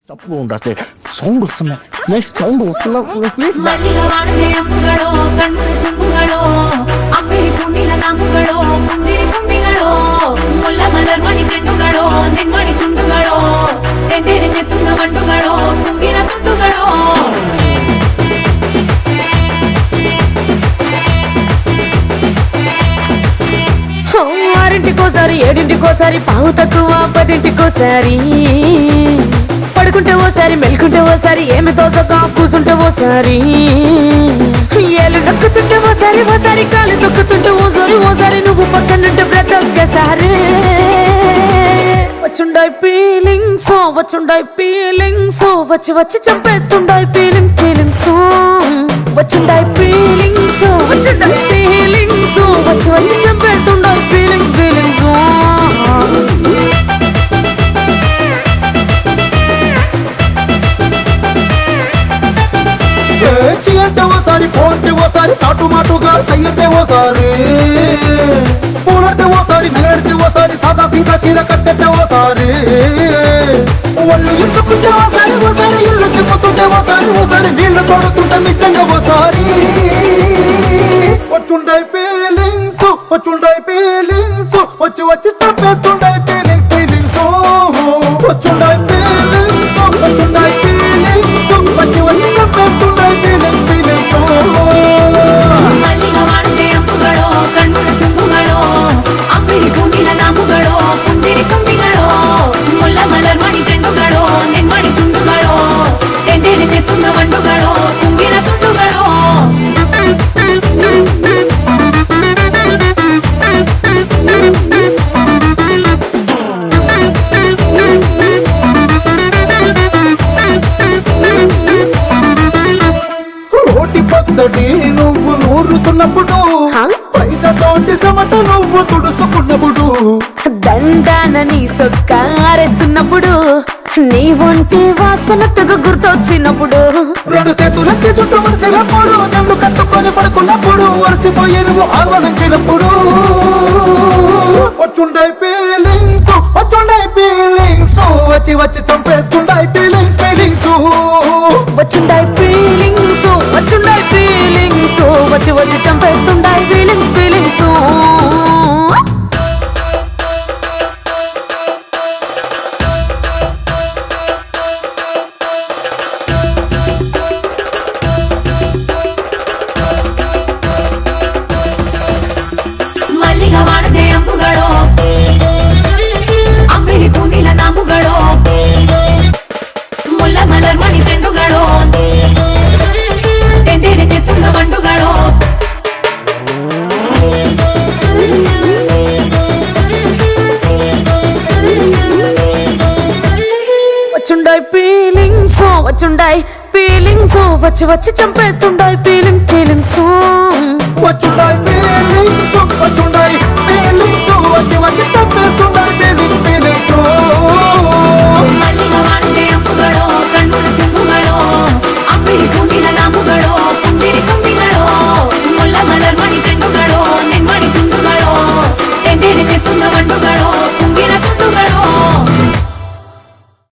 ತಪ್ಪು ಉಂಡಾತೆ sound ವಸ್ತುನೆ next sound ವಸ್ತುಲ್ಲ please ಮಲ್ಲಿಗ ವಾಣದೆ ಅಂಬುಗಳೋ ಕಣ್ಣು ತುಂಬುಗಳೋ ಅಂಬಿಳಿ ಪುಂಡಿನ ನಾಮುಗಳೋ ಮುಂದಿರಿ ಕೊಂಬಿಗಳೋ ಮುಲ್ಲ ಮಲರ್ ಮಣಿ ಚೆಂಡುಗಳೋ ನಿನ್ಮಣಿ ಚುಂಡುಗಳೋ ತೆಂಡೆರೆ ತೆತ್ತುಂಗ ಮಂಡುಗಳೋ ಮುಂಗಿನ ತುಂಡುಗಳೋ ఆరింటికోసారి ఏడింటికోసారి పావు తక్కువ పదింటికోసారి పడుకుంటే ఓసారి మెలుకుంటే ఓసారి ఏమి తోసక కూసుంటే ఓసారి ఏళ్ళు నొక్కుతుంటే ఓసారి ఓసారి కాలు తొక్కుతుంటే ఓసారి నువ్వు పక్కనుంటే ప్రతి ఒక్కసారి వచ్చుండాయి ఫీలింగ్స్ వచ్చి వచ్చి చంపేస్తుండాయి ఫీలింగ్స్ వచ్చుండాయి ఫీలింగ్స్ వచ్చి వచ్చి చంపేస్తుండాయి ఫీలింగ్స్ అంటే ఓసారి పోతే ఓసారి చాటు మాటుగా సయ్యంటే ఓసారి పూలడితే ఓసారి నగడితే ఓసారి సాదా సీదా చీర కట్టెట్టే ఓసారి ఒళ్ళు ఇసుకుంటే ఓసారి ఇల్లు చిమ్ముతుంటే ఓసారి నీళ్లు తోడుతుంటే నిజంగా ఓసారి వచ్చుండాయి ఫీలింగ్స్ వచ్చి వచ్చి చంపేస్తుండాయి ఫీలింగ్స్ వచ్చుండాయి ఫీలింగ్స్ వచ్చి వచ్చి చంపేస్తుండాయి ఫీలింగ్స్ ಮಲ್ಲಿಗ ವಾಣದೆ ಅಂಬುಗಳೋ ಕಣ್ಣು ತುಂಬುಗಳೋ ಅಂಬಿಳಿ ಪುಂಡಿನ ನಾಮುಗಳೋ ಮುಂದಿರಿ ಕೊಂಬಿಗಳೋ ಮುಲ್ಲ ಮಲರ್ ಮಣಿ ಚೆಂಡುಗಳೋ ನಿನ್ಮಣಿ ಚುಂಡುಗಳೋ ತೆಂಡೆರೆ ತೆತ್ತುಂಗ ಮಂಡುಗಳೋ ಮುಂಗಿನ ತುಂಡುಗಳೋ రోటి పచ్చడి నువ్వు నూరుతున్నప్పుడు బయట తోటి సమట నువ్వు తుడుచుకున్నప్పుడు దండాన నీ సొక్క ఆరేస్తున్నప్పుడు నీ ఒంటి వాసన తెగ గుర్తొచ్చినప్పుడు రెండు చేతులకి చుట్టూ మడిచినప్పుడు జండు కట్టుకొని పడుకున్నప్పుడు వలసిపోయి నువ్వు ఆలోచించినప్పుడు వచ్చుండాయి ఫీలింగ్స్ వచ్చి వచ్చి చంపేస్తుండాయి ఫీలింగ్స్ వచ్చుండాయి ఫీలింగ్స్ వచ్చి వచ్చి చంపేస్తుండాయి ఫీలింగ్స్ ಮಲ್ಲಿಗ ವಾಣದೆ ಅಂಬುಗಳೋ ಅಂಬಿಳಿ ಪೂನಿಲ ನಾಮುಗಳೋ ಮುಲ್ಲ ಮಲರ್ ಮಣಿ ಚೆಂಡುಗಳೋ ತೆಂಡೆರೆ ತೆತ್ತುಂಗ ಮಂಡುಗಳೋ వచ్చుండాయి ఫీలింగ్స్ వచ్చి వచ్చి చంపేస్తుండాయి ఫీలింగ్స్ వచ్చుండాయి